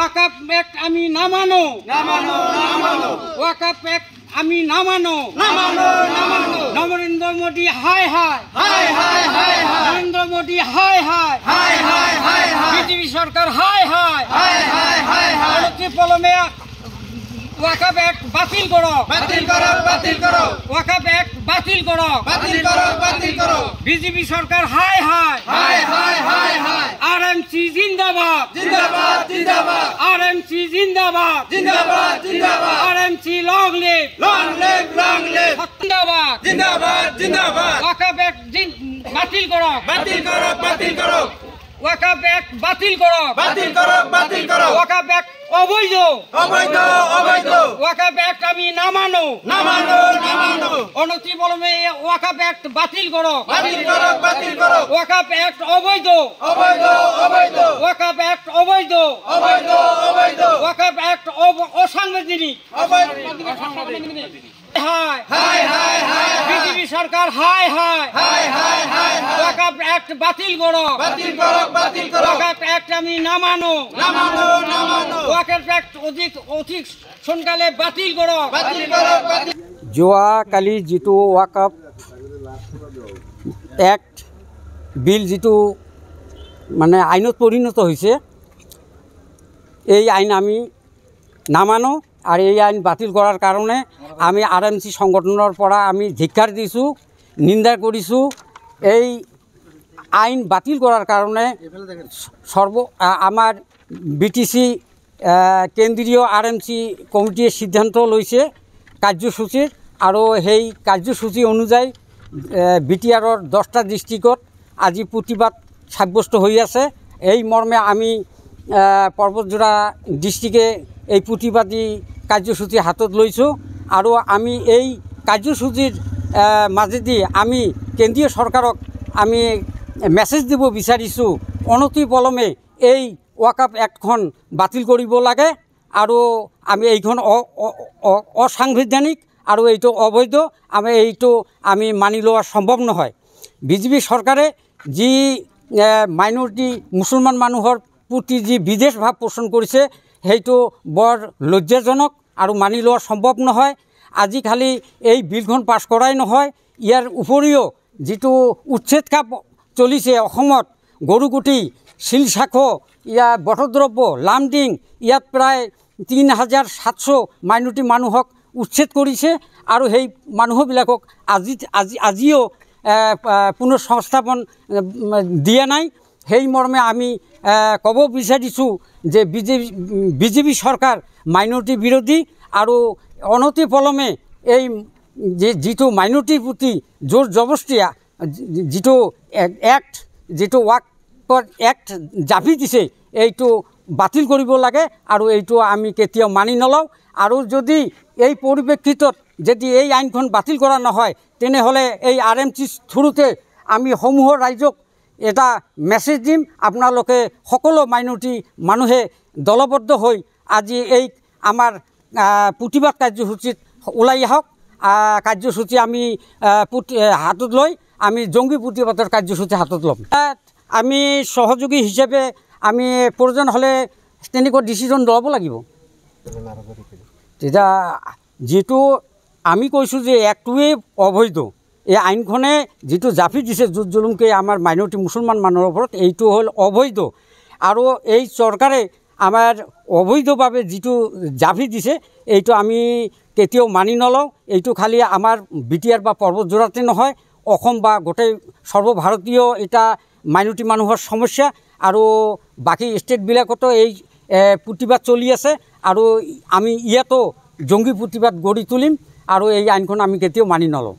ওয়াকাফ অ্যাক্ট আমি না মানো ওয়াকাফ অ্যাক্ট আমি না মানো নরেন্দ্র মোদী হায় হায় নরেন্দ্র মোদী হায় হায় বিজেপি সরকার হায় হায় পলমে ওয়াকাফ অ্যাক্ট বাতিল করো ওয়াকাফ অ্যাক্ট বাতিল করো বিজেপি সরকার হায় হায় আরএমসি জিন্দাবাদ আরএমসি জিন্দাবাদ আরএমসি লং লিভ জিন্দাবাদ ওয়াকাফ অ্যাক্ট বাতিল করো ওয়াকাফ অ্যাক্ট বাতিল করো ওয়াকাফ অ্যাক্ট অবৈধ ওয়াকাফ অ্যাক্ট আমি না মানো অনতি বলবে ওয়াকাফ অ্যাক্ট বাতিল করো ওয়াকাফ অ্যাক্ট অবৈধ ওয়াকাফ অ্যাক্ট অবৈধ ওয়াকাফ অ্যাক্ট অসাংবিধানিক বিজেপি সরকার হায় ওয়াকাফ অ্যাক্ট বাতিল করো ওয়াকাফ অ্যাক্ট আমি না মানো ওয়াকাফ অ্যাক্ট অধিক সোনকালে বাতিল করো যোৱাকালি যিটো ওয়াকাফ অ্যাক্ট বিল যিটো মানে আইনত পৰিণত হৈছে এই আইন আমি নামানো আৰ এই আইন বাতিল কৰাৰ কাৰণে আমি আৰএমসি সংগঠনেৰ পৰা আমি ধিক্কাৰ দিছো নিন্দা কৰিছো এই আইন বাতিল কৰাৰ কাৰণে আমাৰ বিটিসি কেন্দ্ৰীয় আৰএমসি কমিটিয়ে সিদ্ধান্ত লৈছে কাৰ্যসূচীৰ আৰু সেই কাৰ্যসূচী অনুযায়ী বিটিআৰৰ 10টা ডিস্ট্ৰিক্টত আজি প্ৰতিবাদ সাব্যস্ত হৈ আছে এই মৰ্মে আমি পৰ্বতজোড়া ডিস্ট্ৰিক্টে এই প্ৰতিবাদী কাৰ্যসূচী হাতত লৈছোঁ আৰু আমি এই কাৰ্যসূচীৰ মাজেদি আমি কেন্দ্ৰীয় চৰকাৰক আমি মেছেজ দিব বিচাৰিছোঁ অনতি পলমে এই ওয়াকাফ অ্যাক্টখন বাতিল কৰিব লাগে আৰু আমি এইখন অসাংবিধানিক আৰু এইটো অবৈধ এইটো আমি মানি লোৱা সম্ভৱ নহয় বিজেপি চৰকাৰে যি মাইনৰিটি মুছলমান মানুহৰ প্ৰতি যি বিদ্বেষ ভাৱ পোষণ কৰিছে সেইটো বৰ লজ্জাজনক আৰু মানি লোৱা সম্ভৱ নহয় আজি খালি এই বিলখন পাছ কৰাই নহয় ইয়াৰ উপৰিও যিটো উচ্ছেদকাপ চলিছে অসমত গৰুকুটি শিলশাখো ইয়া বটদ্ৰব্য লামডিং ইয়াত প্ৰায় 3700 মাইনৰিটি মানুহক উচ্ছেদ কৰিছে আৰু সেই মানুহবিলাকক আজিও পুনৰ সংস্থাপন দিয়া নাই সেই মৰ্মে আমি ক'ব বিচাৰিছোঁ যে বিজেপি চৰকাৰ মাইনৰিটি বিৰোধী আৰু অনতি পলমে এই যিটো মাইনৰিটিৰ প্ৰতি জোৰ জবৰদস্তিয়া যিটো এক্ট যিটো ওয়াকাফ এক্ট জাপি দিছে এইটো বাতিল কৰিব লাগে আৰু এইটো আমি কেতিয়াও মানি নলওঁ আৰু যদি এই পৰিপ্ৰেক্ষিতত যদি এই আইনখন বাতিল কৰা নহয় তেনেহ'লে এই আৰএমচি থ্ৰুতে আমি সমূহৰ ৰাইজক এটা মেছেজ দিম আপোনালোকে সকলো মাইনৰিটি মানুহে দলবদ্ধ হৈ আজি এই আমাৰ প্ৰতিবাদ কাৰ্যসূচীত ওলাই আহক কাৰ্যসূচী আমি হাতত লৈ আমি জঙ্গী প্ৰতিবাদৰ কাৰ্যসূচী হাতত ল'ম আমি সহযোগী হিচাপে আমি প্ৰয়োজন হ'লে তেনেকুৱা ডিচিজন ল'ব লাগিব তেতিয়া যিটো আমি কৈছোঁ যে একটোৱে অবৈধ এই আইনখনে যিটো জাপি দিছে জুত জুলুমকৈ আমাৰ মাইনৰিটি মুছলমান মানুহৰ ওপৰত এইটো হ'ল অবৈধ আৰু এই চৰকাৰে আমাৰ অবৈধভাৱে যিটো জাপি দিছে এইটো আমি কেতিয়াও মানি নলওঁ এইটো খালি আমাৰ বিটিআৰ বা পৰ্বতজোড়াতে নহয় অসম বা গোটেই সৰ্বভাৰতীয় এটা মাইনৰিটি মানুহৰ সমস্যা আৰু বাকী ষ্টেটবিলাকতো এই প্ৰতিবাদ চলি আছে আৰু আমি ইয়াতো জঙ্গী প্ৰতিবাদ গঢ়ি তুলিম আৰু এই আইনখন আমি কেতিয়াও মানি নলওঁ